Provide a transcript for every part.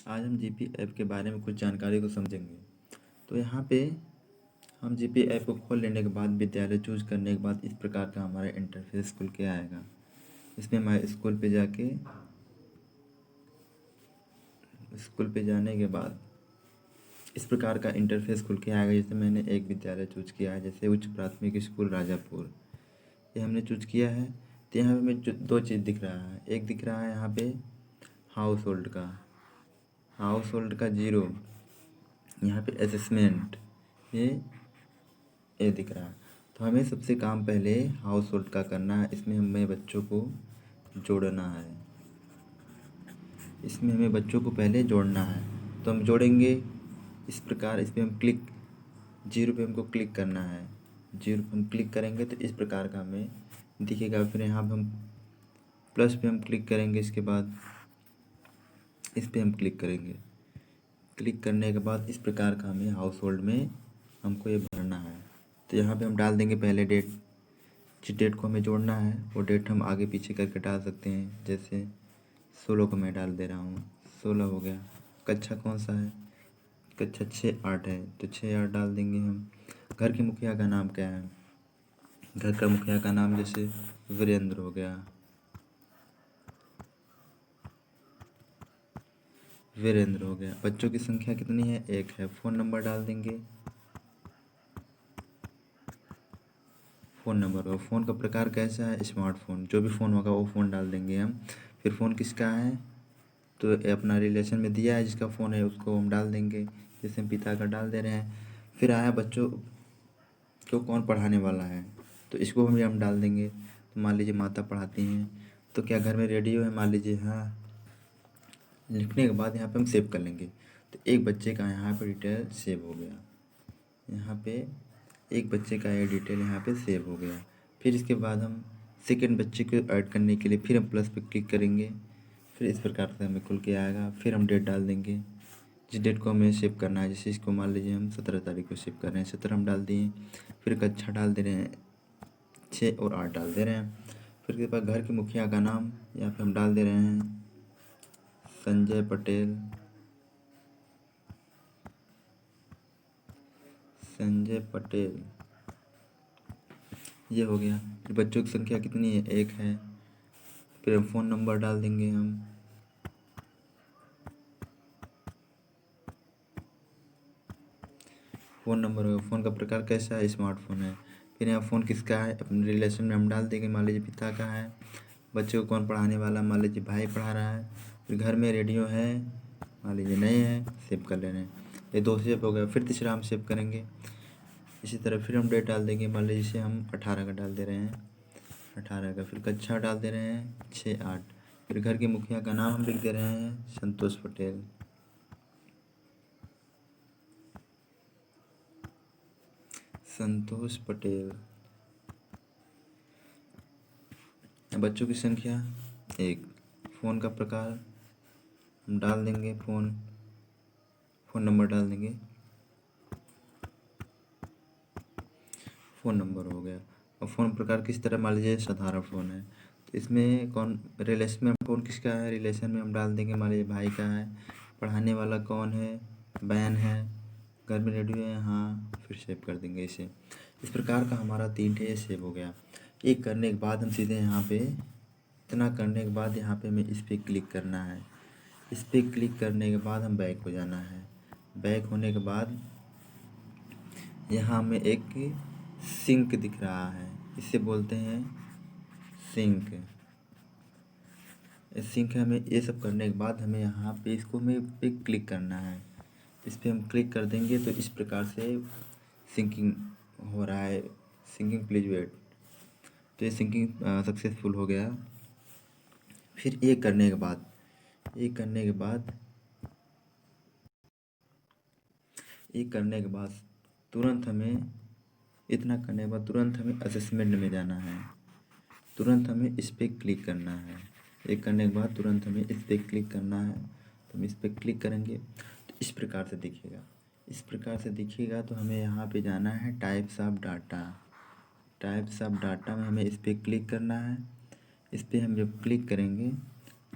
आज हम GP app के बारे में कुछ जानकारी को समझेंगे। तो यहाँ पे हम जीपी ऐप को खोल लेने के बाद विद्यालय चूज करने के बाद इस प्रकार का हमारा इंटरफेस खुल के आएगा। इसमें हमारे स्कूल पे जाके स्कूल पे जाने के बाद इस प्रकार का इंटरफेस खुल के आएगा। जैसे मैंने एक विद्यालय चूज किया है, जैसे उच्च प्राथमिक स्कूल राजापुर, ये हमने चूज किया है। तो यहाँ पे हमें दो चीज़ दिख रहा है। एक दिख रहा है यहाँ पे हाउस होल्ड का 0, यहाँ पे असेसमेंट ये दिख रहा है। तो हमें सबसे काम पहले हाउस होल्ड का करना है। इसमें हमें बच्चों को जोड़ना है। पहले जोड़ना है। तो हम जोड़ेंगे इस प्रकार। इस पर हम 0 पे हमको क्लिक करना है। 0 पे हम क्लिक करेंगे तो इस प्रकार का हमें दिखेगा। फिर यहाँ पे हम प्लस पे हम क्लिक करेंगे। इसके बाद इस पर हम क्लिक करेंगे। क्लिक करने के बाद इस प्रकार का हमें हाउस होल्ड में हमको ये भरना है। तो यहाँ पे हम डाल देंगे पहले डेट। जिस डेट को हमें जोड़ना है वो डेट हम आगे पीछे करके डाल सकते हैं। जैसे 16 को मैं डाल दे रहा हूँ, 16 हो गया। कक्षा कौन सा है? कक्षा 6-8 है, तो 6-8 डाल देंगे हम। घर के मुखिया का नाम क्या है? घर का मुखिया का नाम जैसे वीरेंद्र हो गया, बच्चों की संख्या कितनी है? 1 है। फ़ोन नंबर डाल देंगे। फ़ोन नंबर और फ़ोन का प्रकार कैसा है? स्मार्टफ़ोन। जो भी फ़ोन होगा वो फ़ोन डाल देंगे हम। फिर फ़ोन किसका है? तो अपना रिलेशन में दिया है जिसका फ़ोन है उसको हम डाल देंगे। जैसे हम पिता का डाल दे रहे हैं। फिर आया बच्चों को कौन पढ़ाने वाला है, तो इसको भी हम डाल देंगे। तो मान लीजिए माता पढ़ाती हैं, तो क्या घर में रेडियो है? मान लीजिए हाँ। लिखने के बाद यहाँ पे हम सेव कर लेंगे। तो एक बच्चे का यहाँ पे डिटेल सेव हो गया। यहाँ पे एक बच्चे का ये डिटेल यहाँ पे सेव हो गया। फिर इसके बाद हम सेकंड बच्चे को ऐड करने के लिए फिर हम प्लस पे क्लिक करेंगे। फिर इस प्रकार से हमें खुल के आएगा। फिर हम डेट डाल देंगे, जिस डेट को हमें सेव करना है। जैसे इसको मान लीजिए हम 17 तारीख को सेव कर रहे हैं, 17 हम डाल दिए। फिर कक्षा डाल दे रहे हैं, 6 और 8 डाल दे रहे हैं। फिर इसके बाद घर के मुखिया का नाम यहाँ पे हम डाल दे रहे हैं, संजय पटेल, ये हो गया। फिर बच्चों की संख्या कितनी है? 1 है। फिर फ़ोन नंबर डाल देंगे हम। फ़ोन नंबर होगा। फ़ोन का प्रकार कैसा है? स्मार्टफ़ोन है। फिर यहाँ फ़ोन किसका है? अपने रिलेशन में हम डाल देंगे। मान लीजिए पिता का है। बच्चे को कौन पढ़ाने वाला? मान लीजिए भाई पढ़ा रहा है। फिर घर में रेडियो है, मान लीजिए नहीं है, सेव कर ले रहे हैं। ये 2 सेव हो गया। फिर तीसरा हम सेव करेंगे। इसी तरह फिर हम डेट डाल देंगे। मान लीजिए हम 18 का डाल दे रहे हैं, 18 का। फिर कक्षा डाल दे रहे हैं 6-8। फिर घर के मुखिया का नाम हम लिख दे रहे हैं, संतोष पटेल। बच्चों की संख्या 1। फ़ोन का प्रकार हम डाल देंगे, फ़ोन नंबर डाल देंगे। फ़ोन नंबर हो गया। और फ़ोन प्रकार किस तरह? मान लीजिए साधारण फ़ोन है, तो इसमें कौन रिलेशन में फ़ोन किसका है? रिलेशन में हम डाल देंगे, मान लीजिए भाई का है। पढ़ाने वाला कौन है? बहन है। घर में रेडियो है, हाँ। फिर सेव कर देंगे इसे। इस प्रकार का हमारा 3 ठे सेव हो गया। एक करने के बाद हम सीधे यहाँ पे, इतना करने के बाद यहाँ पे हमें इस पर क्लिक करना है। इस पर क्लिक करने के बाद हम बैक हो जाना है। बैक होने के बाद यहाँ हमें एक सिंक दिख रहा है, इसे बोलते हैं सिंक। सिंक हमें ये सब करने के बाद हमें यहाँ पे इसको हमें पे क्लिक करना है। इस पर हम क्लिक कर देंगे तो इस प्रकार से सिंकिंग हो रहा है। Syncing please wait. तो ये सिंकिंग सक्सेसफुल हो गया। फिर ये करने के बाद तुरंत हमें, इतना करने के बाद तुरंत हमें असेसमेंट में जाना है। तुरंत हमें इस पर क्लिक करना है। ये करने के बाद तुरंत हमें इस पर क्लिक करना है। तो हम इस पर क्लिक करेंगे तो इस प्रकार से दिखेगा। तो हमें यहाँ पे जाना है टाइप्स ऑफ डाटा में हमें इस पर क्लिक करना है। इस पर हम जब क्लिक करेंगे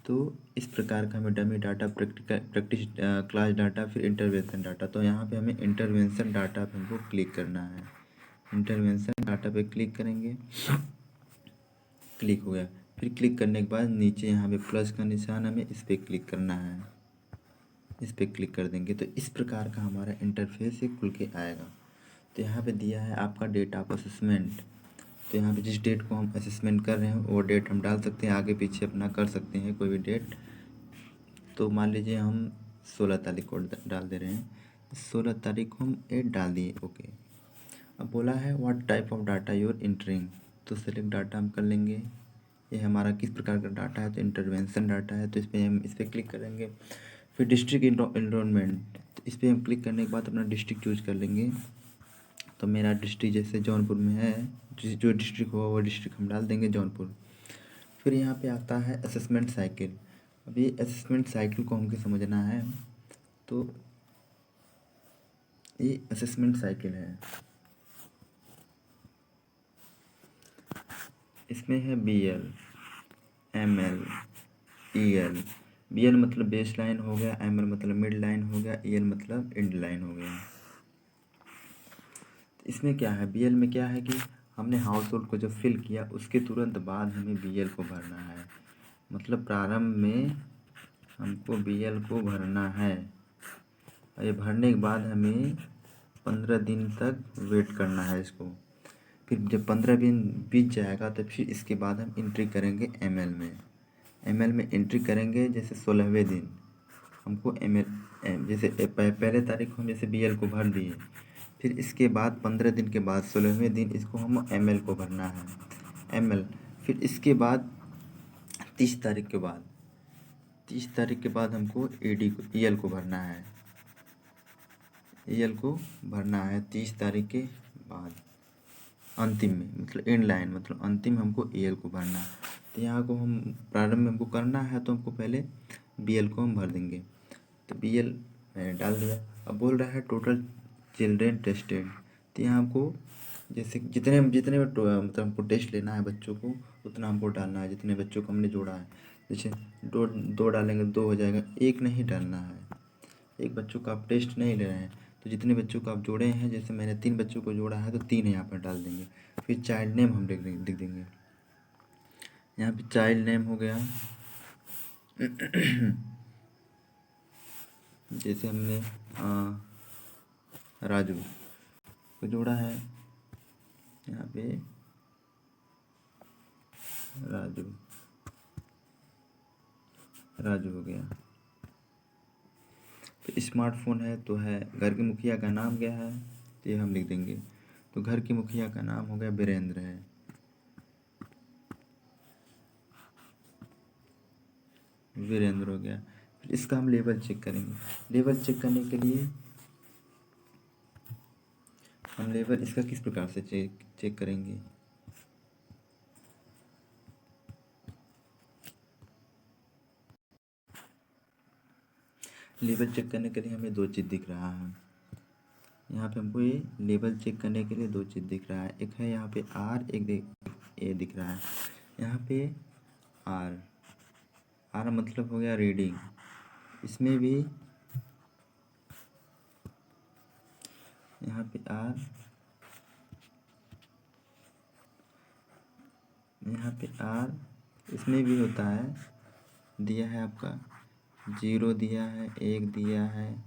तो इस प्रकार का हमें dummy data, practice class data, फिर इंटरवेंशन डाटा। तो यहाँ पे हमें इंटरवेंशन डाटा पे हमको क्लिक करना है। इंटरवेंशन डाटा पे क्लिक करेंगे, क्लिक हो गया। फिर क्लिक करने के बाद नीचे यहाँ पे प्लस का निशान, हमें इस पर क्लिक करना है। इस पर क्लिक कर देंगे तो इस प्रकार का हमारा इंटरफेस ये खुल के आएगा। तो यहाँ पे दिया है आपका डेट ऑफ असेसमेंट। तो यहाँ पे जिस डेट को हम असेसमेंट कर रहे हैं वो डेट हम डाल सकते हैं, आगे पीछे अपना कर सकते हैं कोई भी डेट। तो मान लीजिए हम 16 तारीख को डाल दे रहे हैं, 16 तारीख को हम 8 डाल दिए, ओके। अब बोला है what type of data you're entering, तो सेलेक्ट डाटा हम कर लेंगे। ये हमारा किस प्रकार का डाटा है, तो इंटरवेंशन डाटा है, तो इस पर हम इस पर क्लिक करेंगे। फिर डिस्ट्रिक्ट एनरोलमेंट, तो इस पर हम क्लिक करने के बाद अपना डिस्ट्रिक्ट चूज कर लेंगे। तो मेरा डिस्ट्रिक्ट जैसे जौनपुर में है, जो डिस्ट्रिक्ट होगा वो डिस्ट्रिक्ट हम डाल देंगे जौनपुर। फिर यहाँ पे आता है असेसमेंट साइकिल। अब ये असेसमेंट साइकिल को हमको समझना है। तो ये असेसमेंट साइकिल है, इसमें है BL, ML, EL। BL मतलब बेस लाइन हो गया, ML मतलब मिड लाइन हो गया, EL मतलब एंड लाइन हो गया। इसमें क्या है, BL में क्या है कि हमने हाउस होल्ड को जब फिल किया उसके तुरंत बाद हमें BL को भरना है। मतलब प्रारंभ में हमको BL को भरना है। ये भरने के बाद हमें 15 दिन तक वेट करना है इसको। फिर जब 15 दिन बीत जाएगा तो फिर इसके बाद हम एंट्री करेंगे ML में। ML में एंट्री करेंगे जैसे 16वें दिन हमको जैसे पहले तारीख को हम जैसे BL को भर दिए, फिर इसके बाद 15 दिन के बाद 16वें दिन इसको हम ML को भरना है, ML। फिर इसके बाद 30 तारीख के बाद 30 तारीख के बाद हमको EL को भरना है, EL को भरना है 30 तारीख के बाद अंतिम में, मतलब एंड लाइन मतलब अंतिम हमको EL को भरना है। तो यहाँ को हम प्रारंभ में हमको करना है तो हमको पहले BL को हम भर देंगे। तो BL मैंने डाल दिया। अब बोल रहा है टोटल चिल्ड्रेन टेस्टेड। तो यहाँ हमको जैसे जितने जितने मतलब हमको टेस्ट लेना है बच्चों को उतना हमको डालना है, जितने बच्चों को हमने जोड़ा है। जैसे दो डालेंगे 2 हो जाएगा, एक नहीं डालना है, एक बच्चों का आप टेस्ट नहीं ले रहे हैं। तो जितने बच्चों को आप जोड़े हैं, जैसे मैंने 3 बच्चों को जोड़ा है तो 3 यहाँ पर डाल देंगे। फिर चाइल्ड नेम हम लिख देंगे, यहाँ पे चाइल्ड नेम हो गया जैसे हमने राजू को जोड़ा है, यहाँ पे राजू हो गया। तो स्मार्टफोन है तो है, घर के मुखिया का नाम क्या है तो ये हम लिख देंगे। तो घर के मुखिया का नाम हो गया वीरेंद्र है, वीरेंद्र हो गया। फिर इसका हम लेवल चेक करेंगे। लेवल चेक करने के लिए हम लेवल इसका किस प्रकार से चेक करेंगे। लेवल चेक करने के लिए हमें 2 चीज़ दिख रहा है। यहाँ पे हमको ये लेवल चेक करने के लिए 2 चीज़ दिख रहा है, एक है यहाँ पे R, एक ए दिख रहा है। यहाँ पे R मतलब हो गया रीडिंग, इसमें भी यहाँ पे R, यहाँ पे R, इसमें भी होता है, दिया है आपका 0 दिया है, 1 दिया है,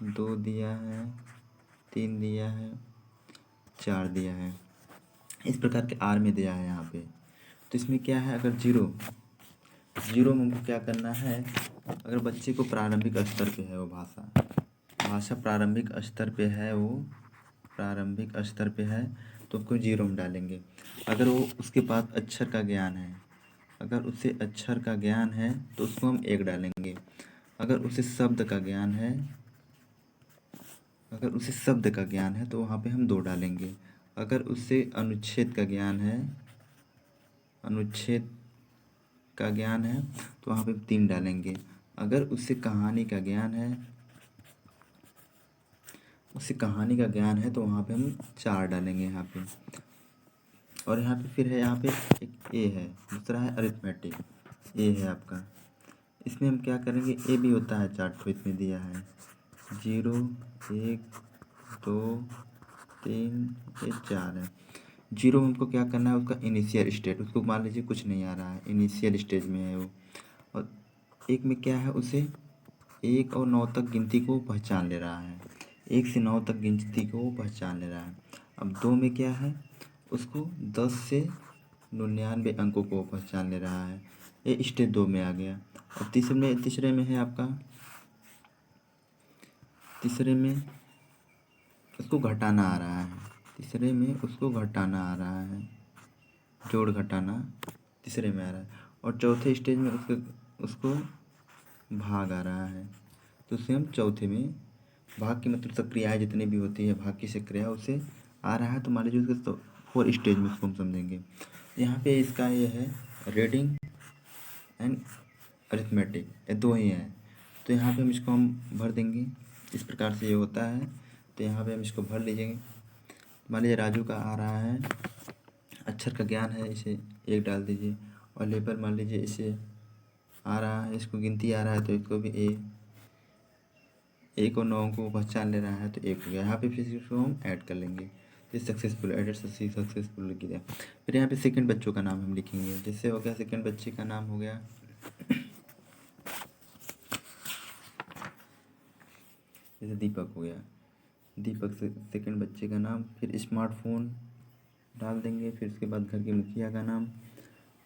2 दिया है, 3 दिया है, 4 दिया है, इस प्रकार के R में दिया है यहाँ पे। तो इसमें क्या है, अगर 0 में हमको क्या करना है, अगर बच्चे को प्रारंभिक स्तर पे है वो भाषा प्रारंभिक स्तर पे है, वो प्रारंभिक स्तर पे है तो उसको 0 में डालेंगे। अगर वो उसके पास अक्षर का ज्ञान है, अगर उसे अक्षर का ज्ञान है तो उसको हम 1 डालेंगे। अगर उसे शब्द का ज्ञान है, अगर उसे शब्द का ज्ञान है तो वहाँ पे हम 2 डालेंगे। अगर उसे अनुच्छेद का ज्ञान है, अनुच्छेद का ज्ञान है तो वहाँ पे 3 डालेंगे। अगर उसे कहानी का ज्ञान है, उसे कहानी का ज्ञान है तो वहाँ पे हम 4 डालेंगे यहाँ पे। और यहाँ पे फिर है, यहाँ पे एक ए है, दूसरा है अरिथमेटिक। ए है आपका। इसमें हम क्या करेंगे, ए भी होता है 4 तो इसमें दिया है 0 1 2 3 ये 4 है। 0 में हमको क्या करना है, उसका इनिशियल स्टेट, उसको मान लीजिए कुछ नहीं आ रहा है, इनिशियल स्टेज में है वो। और 1 में क्या है, उसे 1 और 9 तक गिनती को पहचान ले रहा है, 1 से 9 तक गिनती को पहचान ले रहा है। अब 2 में क्या है, उसको 10 से 99 अंकों को पहचान ले रहा है, ये स्टेज 2 में आ गया। और तीसरे में है आपका, तीसरे में उसको घटाना आ रहा है, तीसरे में उसको घटाना आ रहा है, जोड़ घटाना तीसरे में आ रहा है। और चौथे स्टेज में उसको भाग आ रहा है, तो उसे हम चौथे में, भाग की मतलब सब क्रियाएँ जितनी भी होती है, भाग की से क्रिया उसे आ रहा है, तो मान लीजिए उसके 4 स्टेज में उसको हम समझेंगे। यहाँ पे इसका ये है रीडिंग एंड अरिथमेटिक, ये 2 ही हैं। तो यहाँ पे हम इसको हम भर देंगे, इस प्रकार से ये होता है। तो यहाँ पे हम इसको भर लीजिएंगे। मान लीजिए राजू का आ रहा है, अक्षर का ज्ञान है, इसे 1 डाल दीजिए। और लेबर मान लीजिए इसे आ रहा है, इसको गिनती आ रहा है, तो इसको भी 1 और 9 को पहचान ले रहा है, तो 1 हो गया। यहाँ पे फिर इसको हम ऐड कर लेंगे, तो सक्सेसफुल एडेड सक्सेसफुल लिख दिया। फिर यहाँ पे सेकंड बच्चों का नाम हम लिखेंगे, जिससे हो गया सेकंड बच्चे का नाम हो गया जैसे दीपक हो गया, दीपक से सेकंड बच्चे का नाम। फिर स्मार्टफोन डाल देंगे, फिर उसके बाद घर के मुखिया का नाम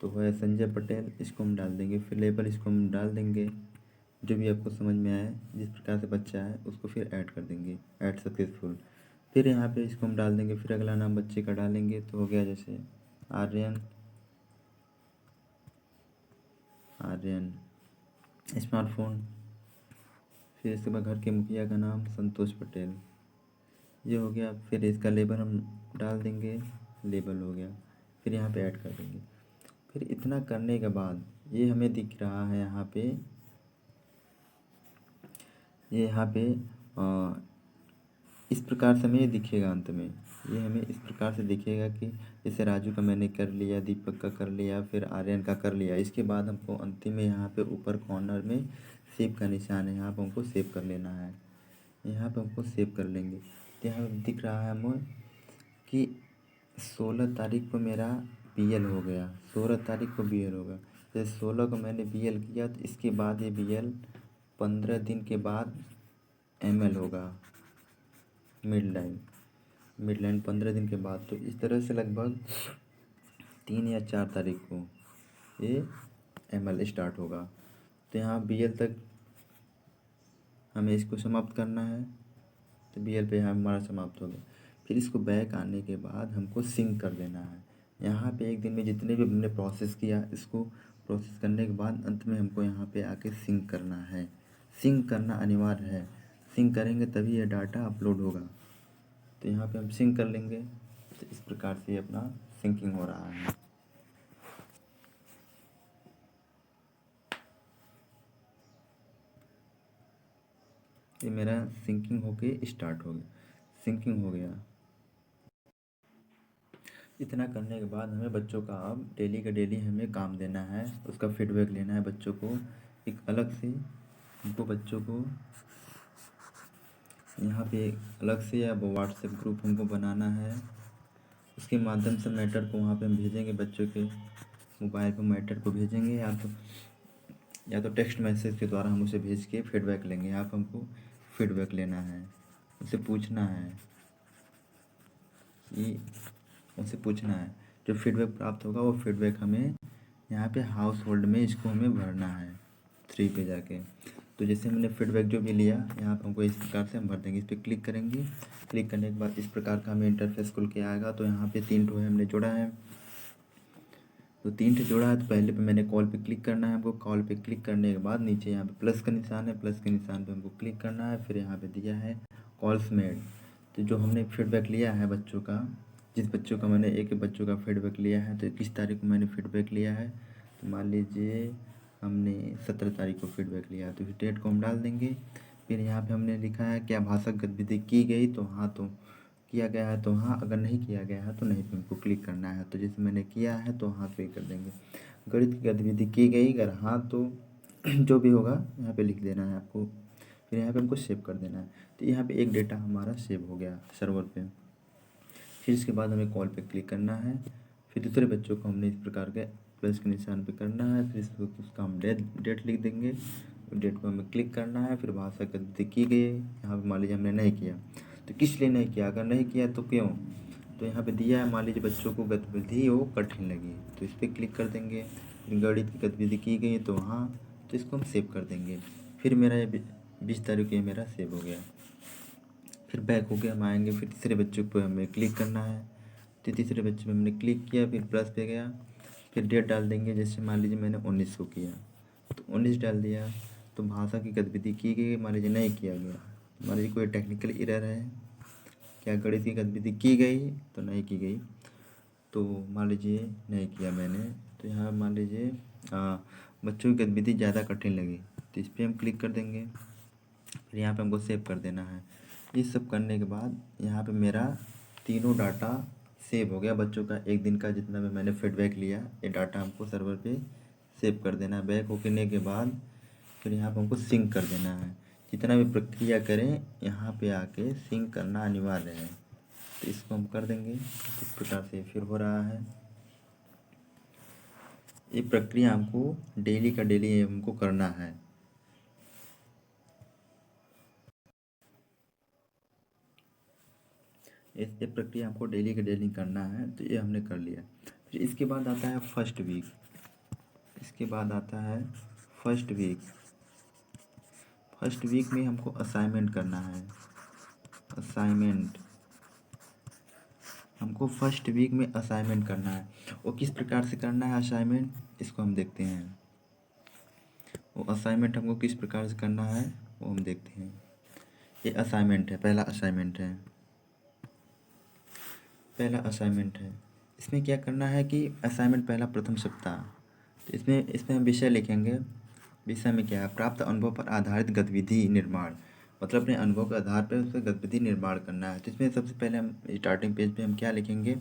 तो है संजय पटेल, इसको हम डाल देंगे। फिर लेबल इसको हम डाल देंगे, जो भी आपको समझ में आए जिस प्रकार से बच्चा है उसको फिर ऐड कर देंगे, ऐड सक्सेसफुल। फिर यहाँ पे इसको हम डाल देंगे, फिर अगला नाम बच्चे का डालेंगे, तो हो गया जैसे आर्यन, आर्यन स्मार्टफोन। फिर इसके बाद घर के मुखिया का नाम संतोष पटेल, ये हो गया। फिर इसका लेबल हम डाल देंगे, लेबल हो गया। फिर यहाँ पे ऐड कर देंगे। फिर इतना करने के बाद ये हमें दिख रहा है यहाँ पे, ये यहाँ पे इस प्रकार से हमें ये दिखेगा अंत में, ये हमें इस प्रकार से दिखेगा कि जैसे राजू का मैंने कर लिया, दीपक का कर लिया, फिर आर्यन का कर लिया। इसके बाद हमको अंतिम में यहाँ पे ऊपर कॉर्नर में सेव का निशान है, यहाँ पर हमको सेव कर लेना है, यहाँ पे हमको सेव कर लेंगे। तो यहाँ दिख रहा है हमें कि 16 तारीख को मेरा BL हो गया, 16 तारीख को BL होगा। जैसे 16 को मैंने BL किया, तो इसके बाद ये BL 15 दिन के बाद ML होगा, मिड लाइन 15 दिन के बाद। तो इस तरह से लगभग 3 या 4 तारीख को ये ML स्टार्ट होगा। तो यहाँ BL तक हमें इसको समाप्त करना है, तो BL पे यहाँ हमारा समाप्त हो गया। फिर इसको बैक आने के बाद हमको सिंक कर देना है। यहाँ पे एक दिन में जितने भी हमने प्रोसेस किया, इसको प्रोसेस करने के बाद अंत में हमको यहाँ पे आके सिंक करना है, सिंक करना अनिवार्य है। सिंक करेंगे तभी ये डाटा अपलोड होगा। तो यहाँ पे हम सिंक कर लेंगे, तो इस प्रकार से अपना सिंकिंग हो रहा है। ये मेरा सिंकिंग होके स्टार्ट हो गया, सिंकिंग हो गया। इतना करने के बाद हमें बच्चों का अब डेली का डेली हमें काम देना है, उसका फीडबैक लेना है बच्चों को। एक अलग से हमको बच्चों को यहाँ पे अलग से या व्हाट्सएप ग्रुप हमको बनाना है, उसके माध्यम से मैटर को वहाँ पे हम भेजेंगे, बच्चों के मोबाइल पर मैटर को भेजेंगे, या तो टेक्स्ट मैसेज के द्वारा हम उसे भेज के फीडबैक लेंगे। यहाँ पर हमको फीडबैक लेना है, उसे पूछना है कि उनसे पूछना है, जो फीडबैक प्राप्त होगा वो फीडबैक हमें यहाँ पे हाउस होल्ड में इसको हमें भरना है 3 पे जाके। तो जैसे हमने फीडबैक जो भी लिया, यहाँ पर हमको इस प्रकार से हम भर देंगे। इस पर क्लिक करेंगे, क्लिक करने के बाद इस प्रकार का हमें इंटरफेस खुल के आएगा। तो यहाँ पे 3 ठो है हमने जोड़ा है, तो 3 ठो जोड़ा है। तो पहले पे मैंने कॉल पे क्लिक करना है हमको, कॉल पे क्लिक करने के बाद नीचे यहाँ पे प्लस का निशान है, प्लस के निशान पे हमको क्लिक करना है। फिर यहाँ पे दिया है कॉल्स मेड, तो जो हमने फीडबैक लिया है बच्चों का, जिस बच्चों का मैंने एक बच्चों का फीडबैक लिया है, तो किस तारीख को मैंने फीडबैक लिया है, तो मान लीजिए हमने 17 तारीख को फीडबैक लिया है, तो फिर डेट को हम डाल देंगे। फिर यहाँ पे हमने लिखा है क्या भाषागत गतिविधि की गई, तो हाँ, तो किया गया है तो हाँ, अगर नहीं किया गया है तो नहीं पे हमको क्लिक करना है। तो जैसे मैंने किया है तो हाँ पे कर देंगे। गणित की गतिविधि की गई, अगर हाँ तो जो भी होगा यहाँ पे लिख देना है आपको। फिर यहाँ पे हमको सेव कर देना है। तो यहाँ पे एक डेटा हमारा सेव हो गया सर्वर पे। फिर इसके बाद हमें कॉल पे क्लिक करना है। फिर दूसरे बच्चों को हमने इस प्रकार के प्लस के निशान पे करना है। फिर उसका हम डेट लिख देंगे। डेट को हमें क्लिक करना है। फिर भाषा गतिविधि की गई है, यहाँ पे मान लीजिए हमने नहीं किया, तो किस लिए नहीं किया, अगर नहीं किया तो क्यों। तो यहाँ पे दिया है, मान लीजिए बच्चों को गतिविधि वो कठिन लगी, तो इस पर क्लिक कर देंगे। फिर गणित की गतिविधि की गई है तो हाँ, तो इसको हम सेव कर देंगे। फिर मेरा ये 20 तारीख ये मेरा सेव हो गया। फिर बैक होके हम आएंगे। फिर तीसरे बच्चों पे हमें क्लिक करना है। तो तीसरे बच्चे पे हमने क्लिक किया, फिर प्लस पे गया। फिर डेट डाल देंगे, जैसे मान लीजिए मैंने 19 को किया तो 19 डाल दिया। तो भाषा की गतिविधि की गई, मान लीजिए नहीं किया गया, मान लीजिए कोई टेक्निकल एरर है, क्या गणित की गतिविधि की गई तो नहीं की गई, तो मान लीजिए नहीं किया मैंने, तो यहाँ मान लीजिए बच्चों की गतिविधि ज़्यादा कठिन लगी, तो इस पर हम क्लिक कर देंगे। फिर यहाँ पे हमको सेव कर देना है। ये सब करने के बाद यहाँ पे मेरा तीनों डाटा सेव हो गया। बच्चों का एक दिन का जितना भी मैंने फीडबैक लिया, ये डाटा हमको सर्वर पे सेव कर देना है। बैक होने के बाद फिर यहाँ पे हमको सिंक कर देना है। जितना भी प्रक्रिया करें यहाँ पे आके सिंक करना अनिवार्य है, तो इसको हम कर देंगे। इस प्रकार से फिर हो रहा है। ये प्रक्रिया हमको डेली का डेली हमको करना है। ये प्रक्रिया हमको डेली का डेली करना है, तो ये हमने कर लिया। फिर इसके बाद आता है फर्स्ट वीक। इसके बाद आता है फर्स्ट वीक। फर्स्ट वीक में हमको असाइनमेंट करना है। असाइनमेंट हमको फर्स्ट वीक में असाइनमेंट करना है। वो किस प्रकार से करना है असाइनमेंट, इसको हम देखते हैं। वो असाइनमेंट हमको किस प्रकार से करना है वो हम देखते हैं। ये असाइनमेंट है, पहला असाइनमेंट है। पहला असाइनमेंट है, इसमें क्या करना है कि असाइनमेंट पहला प्रथम सप्ताह, तो इसमें हम विषय लिखेंगे। विषय में क्या है, प्राप्त अनुभव पर आधारित गतिविधि निर्माण, मतलब अपने अनुभव के आधार पर उसका गतिविधि निर्माण करना है। तो इसमें सबसे पहले हम स्टार्टिंग पेज पे हम क्या लिखेंगे,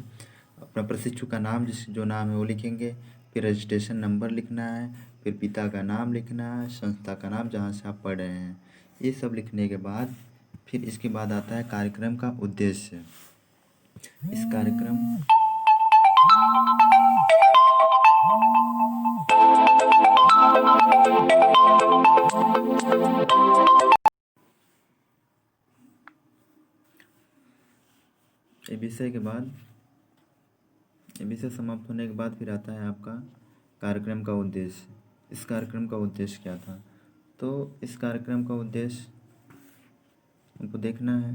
अपना प्रशिक्षु का नाम, जो नाम है वो लिखेंगे। फिर रजिस्ट्रेशन नंबर लिखना है। फिर पिता का नाम लिखना है, संस्था का नाम जहाँ से आप पढ़ रहे हैं, ये सब लिखने के बाद फिर इसके बाद आता है कार्यक्रम का उद्देश्य। इस कार्यक्रम ये विषय के बाद, ये विषय समाप्त होने के बाद फिर आता है आपका कार्यक्रम का उद्देश्य। इस कार्यक्रम का उद्देश्य क्या था, तो इस कार्यक्रम का उद्देश्य हमको देखना है।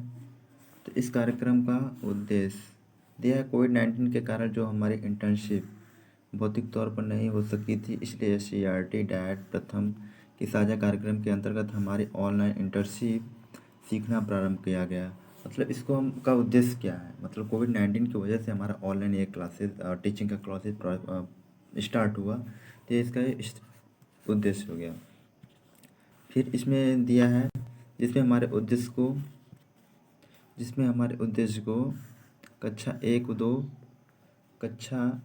तो इस कार्यक्रम का उद्देश्य दिया है, कोविड-19 के कारण जो हमारी इंटर्नशिप भौतिक तौर पर नहीं हो सकी थी, इसलिए SCERT डाइट प्रथम के साझा कार्यक्रम के अंतर्गत हमारी ऑनलाइन इंटर्नशिप सीखना प्रारंभ किया गया। मतलब इसको हम का उद्देश्य क्या है, मतलब कोविड-19 की वजह से हमारा ऑनलाइन ये क्लासेस टीचिंग का क्लासेस स्टार्ट हुआ, तो इसका उद्देश्य हो गया। फिर इसमें दिया है जिसमें हमारे उद्देश्य को कक्षा 1-2 कक्षा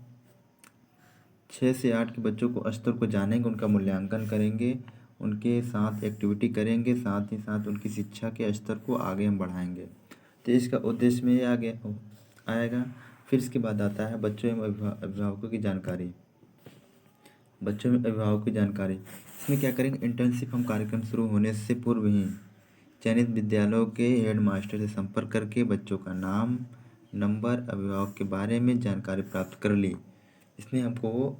6 से 8 के बच्चों को स्तर को जानेंगे, उनका मूल्यांकन करेंगे, उनके साथ एक्टिविटी करेंगे, साथ ही साथ उनकी शिक्षा के स्तर को आगे हम बढ़ाएंगे। तो इसका उद्देश्य में ये आगे आएगा। फिर इसके बाद आता है बच्चों एवं अभिभावकों की जानकारी। बच्चों में अभिभावकों की जानकारी, इसमें क्या करेंगे, इंटर्नशिप हम कार्यक्रम शुरू होने से पूर्व ही चयनित विद्यालयों के हेड मास्टर से संपर्क करके बच्चों का नाम, नंबर, अभिभावक के बारे में जानकारी प्राप्त कर ली। इसमें हमको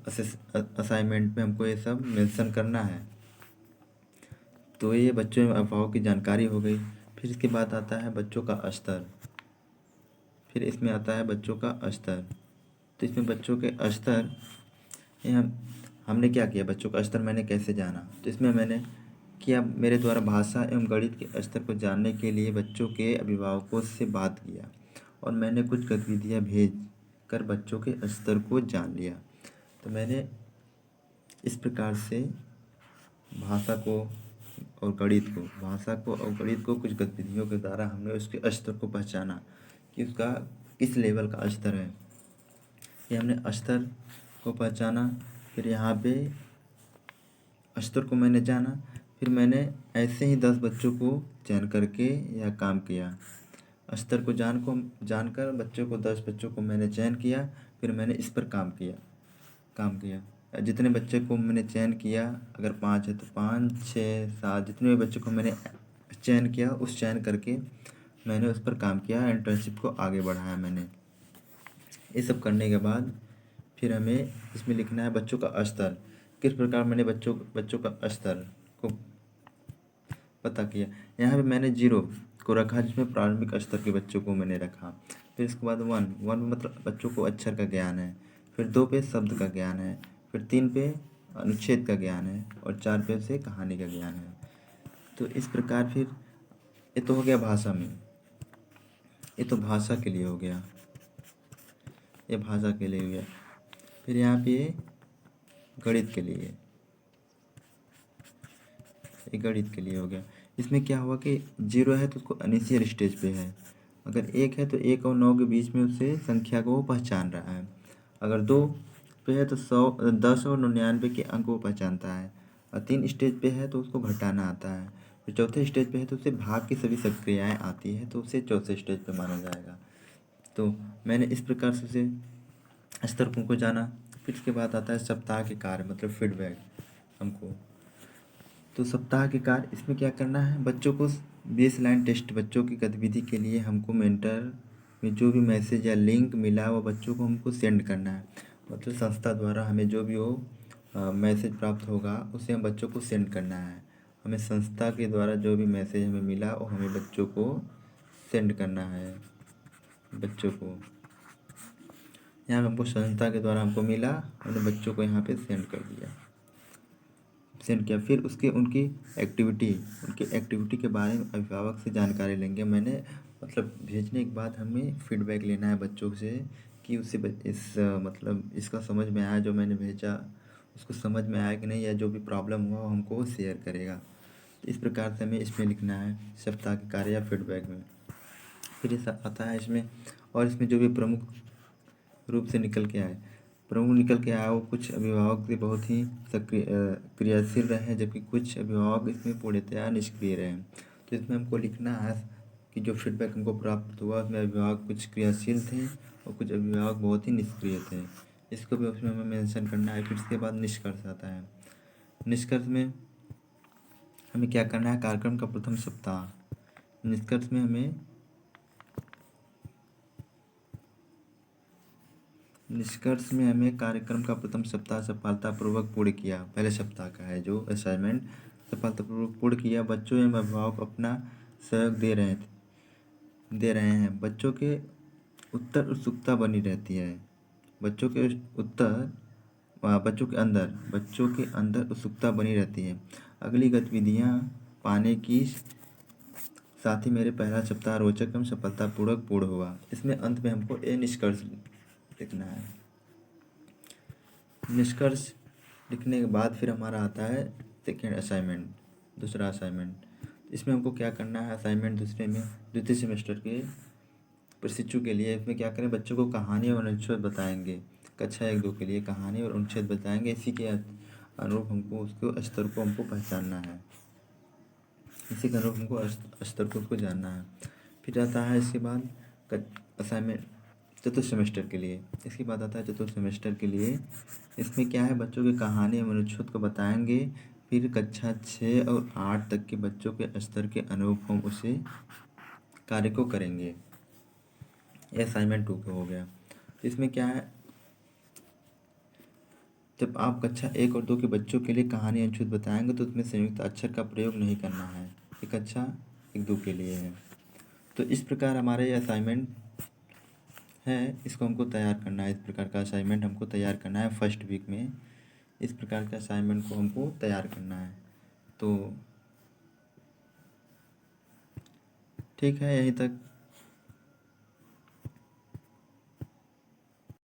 असाइनमेंट में हमको ये सब मेंशन करना है। तो ये बच्चों में अभिभावक की जानकारी हो गई। फिर इसके बाद आता है बच्चों का स्तर। फिर इसमें आता है बच्चों का स्तर। तो इसमें बच्चों के स्तर, ये हमने क्या किया, बच्चों का स्तर मैंने कैसे जाना, तो इसमें मैंने किया, मेरे द्वारा भाषा एवं गणित के स्तर को जानने के लिए बच्चों के अभिभावकों से बात किया और मैंने कुछ गतिविधियाँ भेज कर बच्चों के स्तर को जान लिया। तो मैंने इस प्रकार से भाषा को और गणित को कुछ गतिविधियों के द्वारा हमने उसके स्तर को पहचाना कि उसका किस लेवल का स्तर है। ये हमने स्तर को पहचाना। फिर यहाँ पे अस्तर को मैंने जाना, फिर मैंने ऐसे ही 10 बच्चों को चयन करके यह काम किया। अस्तर को जानकर बच्चों को 10 बच्चों को मैंने चयन किया, फिर मैंने इस पर काम किया। जितने बच्चे को मैंने चयन किया, अगर 5 है तो 5, 6, 7 जितने भी बच्चों को मैंने चयन किया, उस चयन करके मैंने उस पर काम किया, इंटर्नशिप को आगे बढ़ाया मैंने। ये सब करने के बाद फिर हमें इसमें लिखना है बच्चों का स्तर, किस प्रकार मैंने बच्चों का स्तर को पता किया। यहाँ पे मैंने 0 को रखा, जिसमें प्रारंभिक स्तर के बच्चों को मैंने रखा। फिर इसके बाद 1 मतलब बच्चों को अक्षर का ज्ञान है। फिर 2 पे शब्द का ज्ञान है। फिर 3 पे अनुच्छेद का ज्ञान है और 4 पे से कहानी का ज्ञान है। तो इस प्रकार फिर ये तो हो गया भाषा में, ये तो भाषा के लिए हो गया, ये भाषा के लिए हो गया। फिर यहाँ पे गणित के लिए, ये गणित के लिए हो गया। इसमें क्या हुआ कि 0 है तो उसको इनिशियल स्टेज पे है, अगर 1 है तो 1 और 9 के बीच में उससे संख्या को वो पहचान रहा है, अगर 2 पे है तो 10 और 99 के अंक को पहचानता है, और 3 स्टेज पे है तो उसको घटाना आता है, फिर चौथे स्टेज पे है तो उसे भाग की सभी क्रियाएँ आती है, तो उसे चौथे स्टेज पे माना जाएगा। तो मैंने इस प्रकार से उसे स्तरों को जाना। फिर इसके बाद आता है सप्ताह के कार्य, मतलब फीडबैक हमको। तो सप्ताह के कार्य, इसमें क्या करना है, बच्चों को बेसलाइन टेस्ट, बच्चों की गतिविधि के लिए हमको मेंटर में जो भी मैसेज या लिंक मिला वो बच्चों को हमको सेंड करना है। मतलब संस्था द्वारा हमें जो भी हो मैसेज प्राप्त होगा उसे हम बच्चों को सेंड करना है। हमें संस्था के द्वारा जो भी मैसेज हमें मिला वो हमें बच्चों को सेंड करना है। बच्चों को यहाँ हमको संस्था के द्वारा हमको मिला, हमने बच्चों को यहाँ पे सेंड कर दिया, सेंड किया। फिर उनकी एक्टिविटी के बारे में अभिभावक से जानकारी लेंगे। मैंने मतलब भेजने के बाद हमें फीडबैक लेना है बच्चों से कि उससे मतलब इसका समझ में आया, जो मैंने भेजा उसको समझ में आया कि नहीं, या जो भी प्रॉब्लम हुआ वो हमको वो शेयर करेगा। तो इस प्रकार से हमें इसमें लिखना है सप्ताह के कार्य या फीडबैक में। फिर ये आता है इसमें, और इसमें जो भी प्रमुख रूप से निकल के आया वो कुछ अभिभावक भी बहुत ही क्रियाशील रहे हैं, जबकि कुछ अभिभावक इसमें पूर्णतया निष्क्रिय रहे। तो इसमें हमको लिखना है कि जो फीडबैक हमको प्राप्त हुआ उसमें अभिभावक कुछ क्रियाशील थे और कुछ अभिभावक बहुत ही निष्क्रिय थे, इसको भी उसमें हमें मेंशन करना है। फिर इसके बाद निष्कर्ष आता है। निष्कर्ष में हमें क्या करना है, कार्यक्रम का प्रथम सप्ताह। निष्कर्ष में हमें कार्यक्रम का प्रथम सप्ताह सफलतापूर्वक पूर्ण किया। पहले सप्ताह का है जो असाइनमेंट, सफलतापूर्वक पूर्ण किया। बच्चों एवं अभिभावक अपना सहयोग दे रहे हैं। बच्चों के उत्तर उत्सुकता बनी रहती है। बच्चों के अंदर उत्सुकता बनी रहती है। अगली गतिविधियाँ पाने की साथ ही मेरे पहला सप्ताह रोचक एवं सफलतापूर्वक पूर्ण हुआ। इसमें अंत में हमको ये निष्कर्ष लिखना है। निष्कर्ष लिखने के बाद फिर हमारा आता है सेकेंड असाइनमेंट, दूसरा असाइनमेंट। इसमें हमको क्या करना है, असाइनमेंट द्वितीय सेमेस्टर के प्रशिक्षु के लिए इसमें क्या करें, बच्चों को कहानी और अनुच्छेद बताएंगे। कक्षा 1-2 के लिए कहानी और अनुच्छेद बताएंगे। इसी के अनुरूप हमको उसको स्तर को हमको पहचानना है, इसी के अनुरूप हमको स्तर को उसको जानना है। फिर आता है इसके बाद असाइनमेंट चतुर्थ सेमेस्टर के लिए। इसके बाद आता है चतुर्थ सेमेस्टर के लिए। इसमें क्या है, बच्चों की कहानी और अनुच्छेद को बताएंगे। फिर कक्षा 6 और 8 तक के बच्चों के स्तर के अनुरूप हम उसे कार्य को करेंगे। ये असाइनमेंट 2 का हो गया। इसमें क्या है, जब आप कक्षा 1 और 2 के बच्चों के लिए कहानी अनुच्छेद बताएंगे तो उसमें संयुक्त अक्षर का प्रयोग नहीं करना है। ये कक्षा 1-2 के लिए है। तो इस प्रकार हमारे ये असाइनमेंट है, इसको हमको तैयार करना है। इस प्रकार का असाइनमेंट हमको तैयार करना है फर्स्ट वीक में। इस प्रकार के असाइनमेंट को हमको तैयार करना है। तो ठीक है, यहीं तक